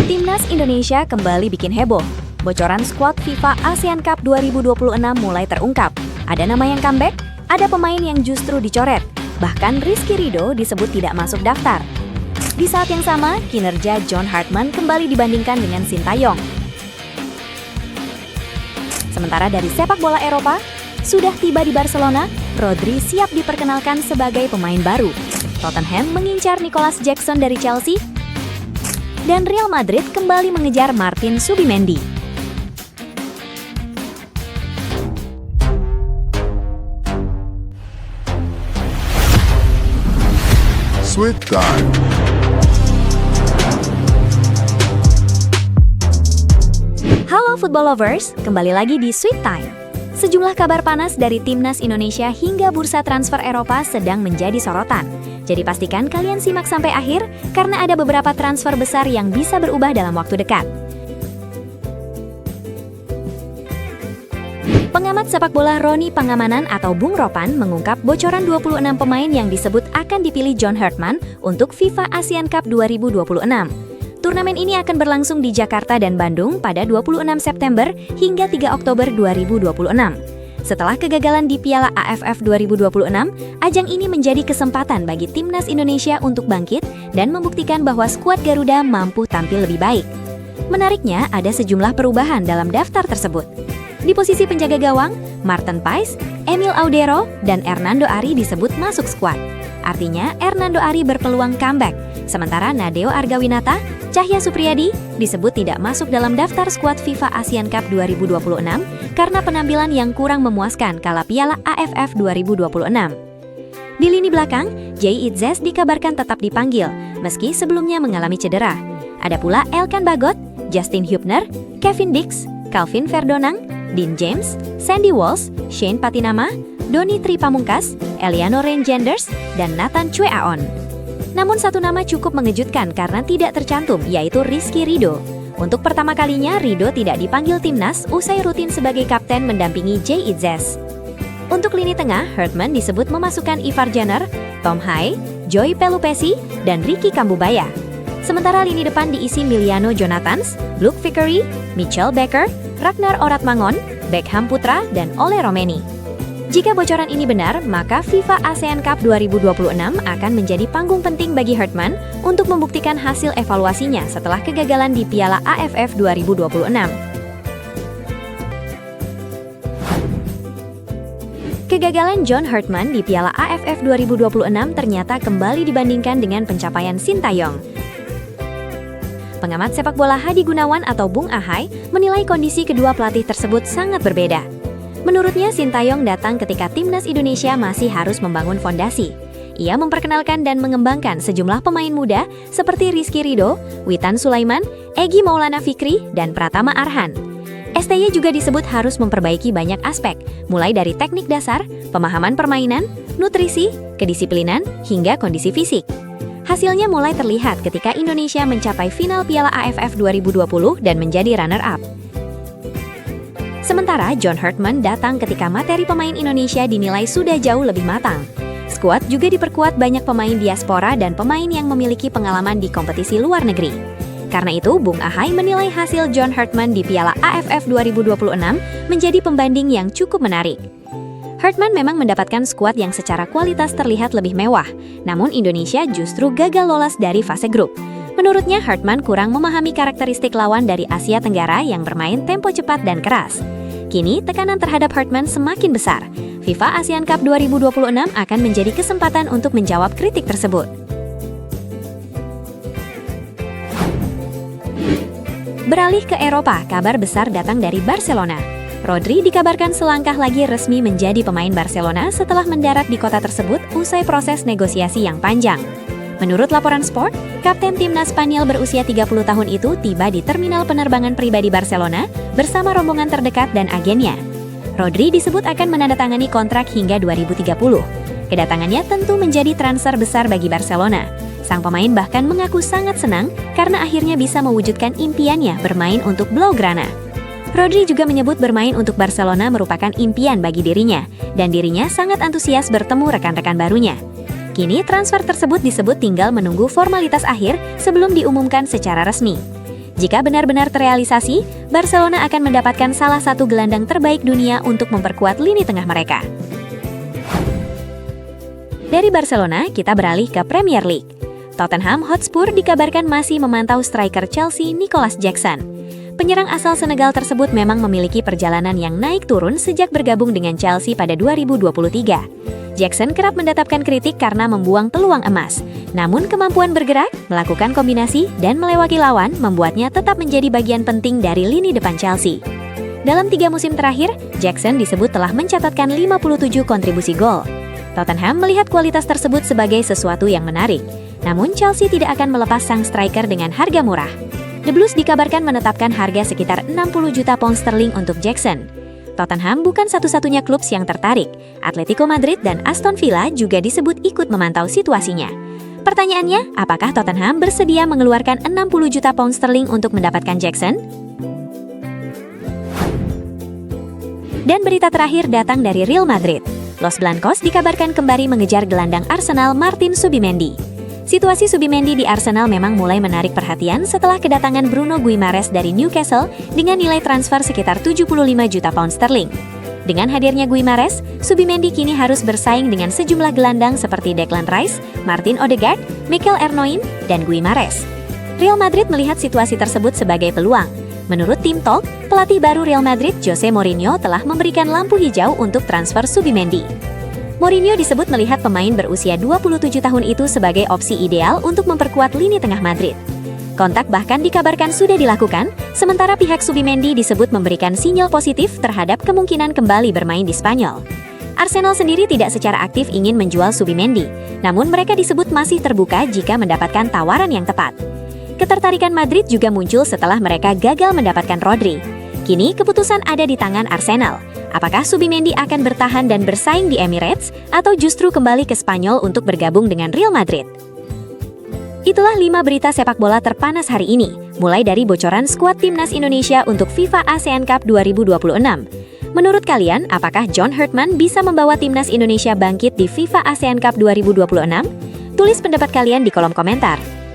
Timnas Indonesia kembali bikin heboh. Bocoran skuad FIFA ASEAN Cup 2026 mulai terungkap. Ada nama yang comeback, ada pemain yang justru dicoret. Bahkan Rizky Ridho disebut tidak masuk daftar. Di saat yang sama, kinerja John Hartman kembali dibandingkan dengan Sintayong. Sementara dari sepak bola Eropa, sudah tiba di Barcelona, Rodri siap diperkenalkan sebagai pemain baru. Tottenham mengincar Nicolas Jackson dari Chelsea, dan Real Madrid kembali mengejar Martin Subimendi. Sweet Time. Halo football lovers, kembali lagi di Sweet Time. Sejumlah kabar panas dari Timnas Indonesia hingga bursa transfer Eropa sedang menjadi sorotan. Jadi pastikan kalian simak sampai akhir, karena ada beberapa transfer besar yang bisa berubah dalam waktu dekat. Pengamat sepak bola Roni Pangamanan atau Bung Ropan mengungkap bocoran 26 pemain yang disebut akan dipilih John Hartman untuk FIFA ASEAN Cup 2026. Turnamen ini akan berlangsung di Jakarta dan Bandung pada 26 September hingga 3 Oktober 2026. Setelah kegagalan di Piala AFF 2026, ajang ini menjadi kesempatan bagi Timnas Indonesia untuk bangkit dan membuktikan bahwa skuad Garuda mampu tampil lebih baik. Menariknya, ada sejumlah perubahan dalam daftar tersebut. Di posisi penjaga gawang, Martin Pais, Emil Audero, dan Hernando Ari disebut masuk skuad. Artinya, Hernando Ari berpeluang comeback, sementara Nadeo Argawinata, Cahya Supriyadi disebut tidak masuk dalam daftar skuad FIFA ASEAN Cup 2026 karena penampilan yang kurang memuaskan kala Piala AFF 2026. Di lini belakang, Jay Itzes dikabarkan tetap dipanggil, meski sebelumnya mengalami cedera. Ada pula Elkan Bagot, Justin Hubner, Kevin Dix, Calvin Verdonang, Dean James, Sandy Walsh, Shane Patinama, Doni Tri Pamungkas, Eliano Reingenders, dan Nathan Chue Aon. Namun satu nama cukup mengejutkan karena tidak tercantum, yaitu Rizky Ridho. Untuk pertama kalinya, Ridho tidak dipanggil timnas usai rutin sebagai kapten mendampingi Jay Itzes. Untuk lini tengah, Hartman disebut memasukkan Ivar Jenner, Tom Hai, Joy Pelupesi, dan Ricky Kambubaya. Sementara lini depan diisi Miliano Jonathans, Luke Vickery, Mitchell Baker, Ragnar Oratmangon, Beckham Putra, dan Ole Romeni. Jika bocoran ini benar, maka FIFA ASEAN Cup 2026 akan menjadi panggung penting bagi Hartman untuk membuktikan hasil evaluasinya setelah kegagalan di Piala AFF 2026. Kegagalan John Hartman di Piala AFF 2026 ternyata kembali dibandingkan dengan pencapaian Sintayong. Pengamat sepak bola Hadi Gunawan atau Bung Ahai menilai kondisi kedua pelatih tersebut sangat berbeda. Menurutnya, Sintayong datang ketika Timnas Indonesia masih harus membangun fondasi. Ia memperkenalkan dan mengembangkan sejumlah pemain muda seperti Rizky Ridho, Witan Sulaiman, Egy Maulana Fikri, dan Pratama Arhan. STY juga disebut harus memperbaiki banyak aspek, mulai dari teknik dasar, pemahaman permainan, nutrisi, kedisiplinan, hingga kondisi fisik. Hasilnya mulai terlihat ketika Indonesia mencapai final Piala AFF 2020 dan menjadi runner-up. Sementara John Hartman datang ketika materi pemain Indonesia dinilai sudah jauh lebih matang. Skuad juga diperkuat banyak pemain diaspora dan pemain yang memiliki pengalaman di kompetisi luar negeri. Karena itu, Bung Ahai menilai hasil John Hartman di Piala AFF 2026 menjadi pembanding yang cukup menarik. Hartman memang mendapatkan skuad yang secara kualitas terlihat lebih mewah, namun Indonesia justru gagal lolos dari fase grup. Menurutnya, Hartman kurang memahami karakteristik lawan dari Asia Tenggara yang bermain tempo cepat dan keras. Kini, tekanan terhadap Hartman semakin besar. FIFA ASEAN Cup 2026 akan menjadi kesempatan untuk menjawab kritik tersebut. Beralih ke Eropa, kabar besar datang dari Barcelona. Rodri dikabarkan selangkah lagi resmi menjadi pemain Barcelona setelah mendarat di kota tersebut usai proses negosiasi yang panjang. Menurut laporan Sport, kapten timnas Spanyol berusia 30 tahun itu tiba di terminal penerbangan pribadi Barcelona bersama rombongan terdekat dan agennya. Rodri disebut akan menandatangani kontrak hingga 2030. Kedatangannya tentu menjadi transfer besar bagi Barcelona. Sang pemain bahkan mengaku sangat senang karena akhirnya bisa mewujudkan impiannya bermain untuk Blaugrana. Rodri juga menyebut bermain untuk Barcelona merupakan impian bagi dirinya, dan dirinya sangat antusias bertemu rekan-rekan barunya. Kini transfer tersebut disebut tinggal menunggu formalitas akhir sebelum diumumkan secara resmi. Jika benar-benar terrealisasi, Barcelona akan mendapatkan salah satu gelandang terbaik dunia untuk memperkuat lini tengah mereka. Dari Barcelona, kita beralih ke Premier League. Tottenham Hotspur dikabarkan masih memantau striker Chelsea Nicolas Jackson. Penyerang asal Senegal tersebut memang memiliki perjalanan yang naik turun sejak bergabung dengan Chelsea pada 2023. Jackson kerap mendapatkan kritik karena membuang peluang emas. Namun kemampuan bergerak, melakukan kombinasi, dan melewati lawan membuatnya tetap menjadi bagian penting dari lini depan Chelsea. Dalam 3 musim terakhir, Jackson disebut telah mencatatkan 57 kontribusi gol. Tottenham melihat kualitas tersebut sebagai sesuatu yang menarik. Namun Chelsea tidak akan melepas sang striker dengan harga murah. The Blues dikabarkan menetapkan harga sekitar 60 juta pound sterling untuk Jackson. Tottenham bukan satu-satunya klub yang tertarik. Atletico Madrid dan Aston Villa juga disebut ikut memantau situasinya. Pertanyaannya, apakah Tottenham bersedia mengeluarkan 60 juta pound sterling untuk mendapatkan Jackson? Dan berita terakhir datang dari Real Madrid. Los Blancos dikabarkan kembali mengejar gelandang Arsenal Martin Zubimendi. Situasi Zubimendi di Arsenal memang mulai menarik perhatian setelah kedatangan Bruno Guimaraes dari Newcastle dengan nilai transfer sekitar 75 juta pound sterling. Dengan hadirnya Guimaraes, Zubimendi kini harus bersaing dengan sejumlah gelandang seperti Declan Rice, Martin Odegaard, Mikel Arnoin, dan Guimaraes. Real Madrid melihat situasi tersebut sebagai peluang. Menurut tim Talk, pelatih baru Real Madrid Jose Mourinho telah memberikan lampu hijau untuk transfer Zubimendi. Mourinho disebut melihat pemain berusia 27 tahun itu sebagai opsi ideal untuk memperkuat lini tengah Madrid. Kontak bahkan dikabarkan sudah dilakukan, sementara pihak Zubimendi disebut memberikan sinyal positif terhadap kemungkinan kembali bermain di Spanyol. Arsenal sendiri tidak secara aktif ingin menjual Zubimendi, namun mereka disebut masih terbuka jika mendapatkan tawaran yang tepat. Ketertarikan Madrid juga muncul setelah mereka gagal mendapatkan Rodri. Kini keputusan ada di tangan Arsenal. Apakah Zubimendi akan bertahan dan bersaing di Emirates atau justru kembali ke Spanyol untuk bergabung dengan Real Madrid? Itulah 5 berita sepak bola terpanas hari ini, mulai dari bocoran skuad timnas Indonesia untuk FIFA ASEAN Cup 2026. Menurut kalian, apakah John Herdman bisa membawa timnas Indonesia bangkit di FIFA ASEAN Cup 2026? Tulis pendapat kalian di kolom komentar.